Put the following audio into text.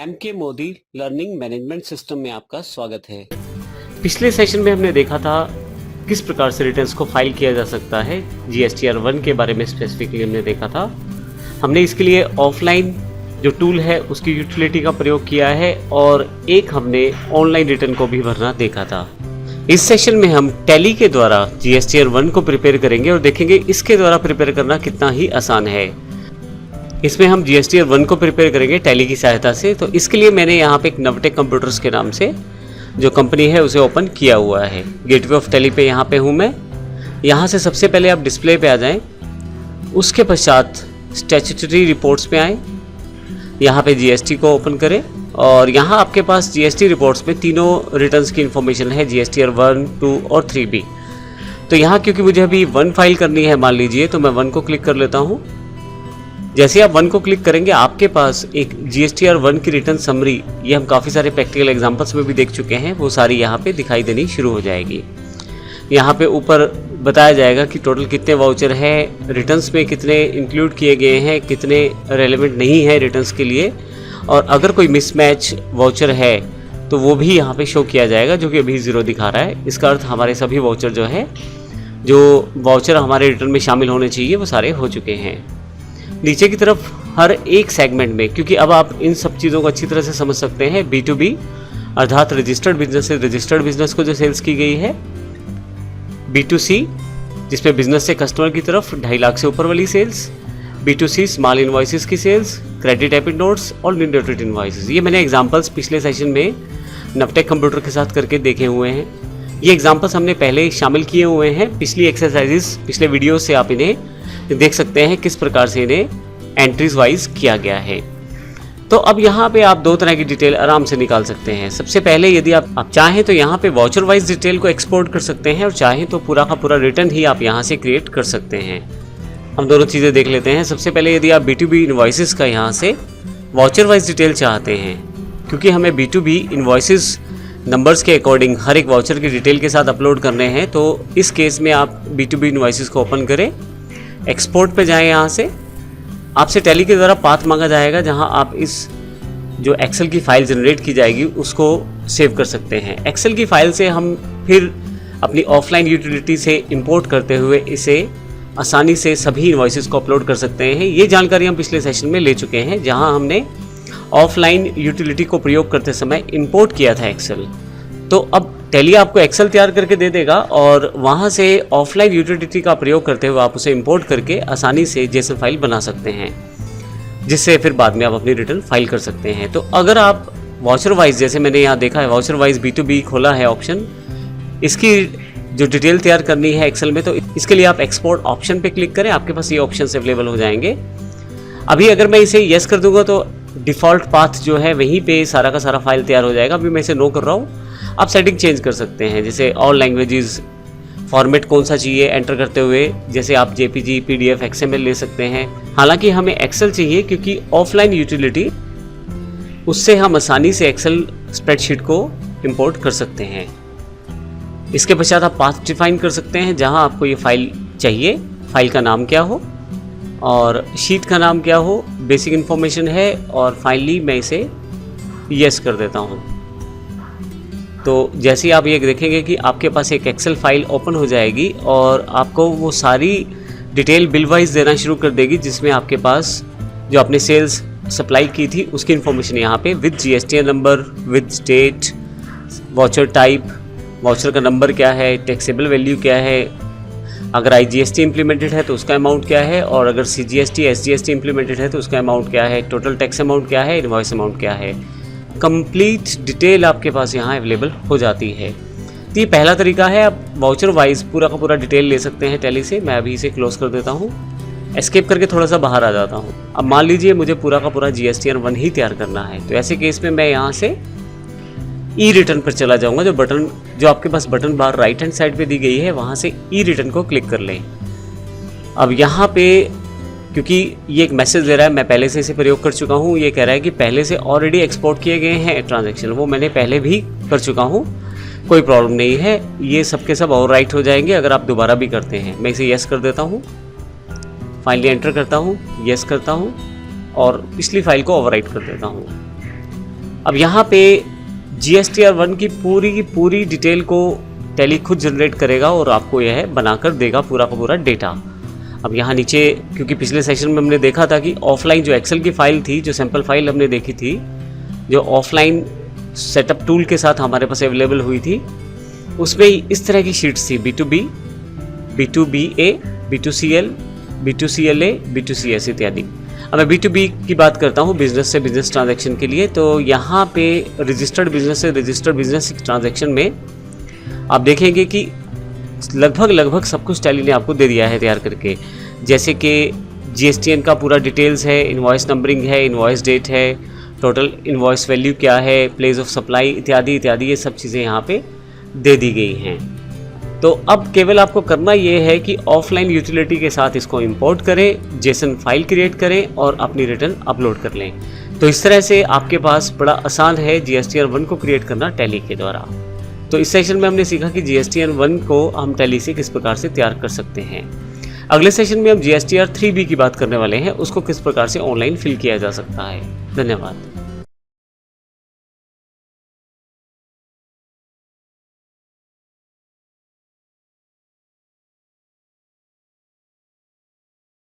MK Modi learning management system में आपका स्वागत है। पिछले सेशन में हमने देखा था किस प्रकार से रिटर्न्स को फाइल किया जा सकता है। जीएसटीआर 1 के बारे में स्पेसिफिकली हमने देखा था। हमने इसके लिए ऑफलाइन जो टूल है उसकी यूटिलिटी का प्रयोग किया है और एक हमने ऑनलाइन रिटर्न को भी भरना देखा था। इस सेशन में हम टैली के द्वारा जीएसटीआर 1 को प्रिपेयर करेंगे और देखेंगे इसके द्वारा प्रिपेयर करना कितना ही आसान है। इसमें हम जीएसटीआर 1 को प्रिपेयर करेंगे टैली की सहायता से। तो इसके लिए मैंने यहाँ पे एक नवटेक कंप्यूटर्स के नाम से जो कंपनी है उसे ओपन किया हुआ है। गेटवे ऑफ टैली पे यहाँ पे हूँ मैं। यहाँ से सबसे पहले आप डिस्प्ले पे आ जाएं, उसके पश्चात स्टैट्यूटरी रिपोर्ट्स पे आएँ, यहाँ पे जीएसटी को ओपन करें और यहाँ आपके पास जीएसटी रिपोर्ट्स में तीनों रिटर्न्स की इन्फॉर्मेशन है, जीएसटीआर 1, 2 और 3B। तो यहाँ क्योंकि मुझे अभी 1 फाइल करनी है मान लीजिए, तो मैं 1 को क्लिक कर लेता हूँ। जैसे आप 1 को क्लिक करेंगे आपके पास एक जीएसटीआर 1 की रिटर्न समरी, ये हम काफ़ी सारे प्रैक्टिकल एग्जांपल्स में भी देख चुके हैं, वो सारी यहाँ पे दिखाई देनी शुरू हो जाएगी। यहाँ पे ऊपर बताया जाएगा कि टोटल कितने वाउचर है, रिटर्न्स में कितने इंक्लूड किए गए हैं, कितने रेलेवेंट नहीं है रिटर्न्स के लिए, और अगर कोई मिसमैच वाउचर है तो वो भी यहाँ पे शो किया जाएगा, जो कि अभी 0 दिखा रहा है। इसका अर्थ हमारे सभी वाउचर जो वाउचर हमारे रिटर्न में शामिल होने चाहिए वो सारे हो चुके हैं। नीचे की तरफ हर एक सेगमेंट में, क्योंकि अब आप इन सब चीज़ों को अच्छी तरह से समझ सकते हैं, B2B अर्थात रजिस्टर्ड बिजनेस से रजिस्टर्ड बिजनेस को जो सेल्स की गई है, B2C जिसमें बिजनेस से कस्टमर की तरफ 2.5 लाख से ऊपर वाली सेल्स, B2C स्मॉल इनवॉइसेस की सेल्स, क्रेडिट डेबिट नोट्स और नीडेटेड इनवॉइसेस। ये मैंने एग्जांपल्स पिछले सेशन में नवटेक कंप्यूटर के साथ करके देखे हुए हैं। ये एग्जांपल्स हमने पहले शामिल किए हुए हैं पिछली एक्सरसाइजेस, पिछले वीडियो से आप इन्हें देख सकते हैं किस प्रकार से इन्हें एंट्रीज वाइज किया गया है। तो अब यहाँ पे आप 2 तरह की डिटेल आराम से निकाल सकते हैं। सबसे पहले यदि आप चाहें तो यहाँ पे वाउचर वाइज डिटेल को एक्सपोर्ट कर सकते हैं और चाहें तो पूरा का पूरा रिटर्न ही आप यहाँ से क्रिएट कर सकते हैं। हम दोनों चीज़ें देख लेते हैं। सबसे पहले यदि आप B2B इनवॉइसेस का यहाँ से वाउचर वाइज डिटेल चाहते हैं, क्योंकि हमें B2B इनवॉइसेस नंबर्स के अकॉर्डिंग हर एक वाउचर की डिटेल के साथ अपलोड करने हैं, तो इस केस में आप B2B इनवॉइसेस को ओपन करें, एक्सपोर्ट पे जाएं। यहाँ से आपसे टैली के द्वारा पाथ मांगा जाएगा, जहां आप इस जो एक्सेल की फाइल जनरेट की जाएगी उसको सेव कर सकते हैं। एक्सेल की फाइल से हम फिर अपनी ऑफलाइन यूटिलिटी से इंपोर्ट करते हुए इसे आसानी से सभी इनवॉइसेस को अपलोड कर सकते हैं। ये जानकारी हम पिछले सेशन में ले चुके हैं, जहां हमने ऑफलाइन यूटिलिटी को प्रयोग करते समय इंपोर्ट किया था एक्सेल। तो अब टैली आपको एक्सेल तैयार करके दे देगा और वहाँ से ऑफलाइन यूटिलिटी का प्रयोग करते हुए आप उसे इंपोर्ट करके आसानी से जेसन फाइल बना सकते हैं, जिससे फिर बाद में आप अपनी रिटर्न फाइल कर सकते हैं। तो अगर आप वाउचर वाइज, जैसे मैंने यहाँ देखा है वाउचर वाइज B2B खोला है ऑप्शन, इसकी जो डिटेल तैयार करनी है एक्सेल में, तो इसके लिए आप एक्सपोर्ट ऑप्शन पे क्लिक करें, आपके पास ये ऑप्शन अवेलेबल हो जाएंगे। अभी अगर मैं इसे येस कर दूंगा तो डिफ़ॉल्ट पाथ जो है वहीं पे सारा का सारा फाइल तैयार हो जाएगा। अभी मैं इसे नो कर रहा हूँ। आप सेटिंग चेंज कर सकते हैं, जैसे ऑल लैंग्वेजेस, फॉर्मेट कौन सा चाहिए एंटर करते हुए, जैसे आप JPG, PDF, XML ले सकते हैं। हालांकि हमें एक्सेल चाहिए क्योंकि ऑफलाइन यूटिलिटी, उससे हम आसानी से एक्सेल स्प्रेडशीट को इंपोर्ट कर सकते हैं। इसके पश्चात आप पाथ डिफाइन कर सकते हैं, जहां आपको ये फाइल चाहिए, फाइल का नाम क्या हो और शीट का नाम क्या हो, बेसिक इन्फॉर्मेशन है, और फाइनली मैं इसे यस कर देता हूँ। तो जैसे ही आप ये देखेंगे कि आपके पास एक एक्सेल फाइल ओपन हो जाएगी और आपको वो सारी डिटेल बिल वाइज देना शुरू कर देगी, जिसमें आपके पास जो आपने सेल्स सप्लाई की थी उसकी इन्फॉर्मेशन यहाँ पे with GSTR number, with state, voucher type, voucher का नंबर क्या है, टैक्सेबल वैल्यू क्या है, अगर IGST इम्प्लीमेंटेड है तो उसका अमाउंट क्या है, और अगर CGST, SGST इम्प्लीमेंटेड है तो उसका अमाउंट क्या है, टोटल टैक्स अमाउंट क्या है, इनवॉइस अमाउंट क्या है, कंप्लीट डिटेल आपके पास यहाँ अवेलेबल हो जाती है। तो ये पहला तरीका है, आप वाउचर वाइज पूरा का पूरा डिटेल ले सकते हैं टैली से। मैं अभी इसे क्लोज कर देता हूँ, एस्केप करके थोड़ा सा बाहर आ जाता हूँ। अब मान लीजिए मुझे पूरा का पूरा जीएसटीआर 1 ही तैयार करना है, तो ऐसे केस में मैं यहाँ से ई रिटर्न पर चला जाऊँगा। जो आपके पास बटन बार राइट हैंड साइड पे दी गई है, वहाँ से ई रिटर्न को क्लिक कर लें। अब यहाँ पे क्योंकि ये एक मैसेज दे रहा है, मैं पहले से इसे प्रयोग कर चुका हूँ, ये कह रहा है कि पहले से ऑलरेडी एक्सपोर्ट किए गए हैं ट्रांजैक्शन, वो मैंने पहले भी कर चुका हूँ, कोई प्रॉब्लम नहीं है, ये सब के सब ओवरराइट हो जाएंगे अगर आप दोबारा भी करते हैं। मैं इसे यस कर देता हूँ, फाइनली एंटर करता हूँ, यस करता हूँ और पिछली फाइल को ओवरराइट कर देता हूँ। अब यहाँ पे GSTR 1 की पूरी डिटेल को टैली खुद जनरेट करेगा और आपको यह बनाकर देगा पूरा का पूरा डेटा। अब यहाँ नीचे, क्योंकि पिछले सेशन में हमने देखा था कि ऑफलाइन जो एक्सेल की फाइल थी, जो सैम्पल फाइल हमने देखी थी, जो ऑफलाइन सेटअप टूल के साथ हमारे पास अवेलेबल हुई थी, उसमें इस तरह की शीट्स थी, B2B, B2BA, B2CL, B2CLA, B2CS इत्यादि। अब मैं B2B की बात करता हूँ, बिजनेस से बिजनेस ट्रांजैक्शन के लिए। तो यहाँ पे रजिस्टर्ड बिजनेस से रजिस्टर्ड बिजनेस ट्रांजैक्शन में आप देखेंगे कि लगभग सब कुछ टैली ने आपको दे दिया है तैयार करके। जैसे कि GSTN का पूरा डिटेल्स है, इनवॉइस नंबरिंग है, इनवॉइस डेट है, टोटल इनवॉइस वैल्यू क्या है, प्लेस ऑफ सप्लाई इत्यादि इत्यादि, ये सब चीज़ें यहाँ पे दे दी गई हैं। तो अब केवल आपको करना ये है कि ऑफलाइन यूटिलिटी के साथ इसको इंपोर्ट करें, जेसन फाइल क्रिएट करें और अपनी रिटर्न अपलोड कर लें। तो इस तरह से आपके पास बड़ा आसान है GSTR 1 को क्रिएट करना टैली के द्वारा। तो इस सेशन में हमने सीखा कि GSTR 1 को हम टैली से किस प्रकार से तैयार कर सकते हैं। अगले सेशन में हम GSTR 3B की बात करने वाले हैं, उसको किस प्रकार से ऑनलाइन फिल किया जा सकता है। धन्यवाद।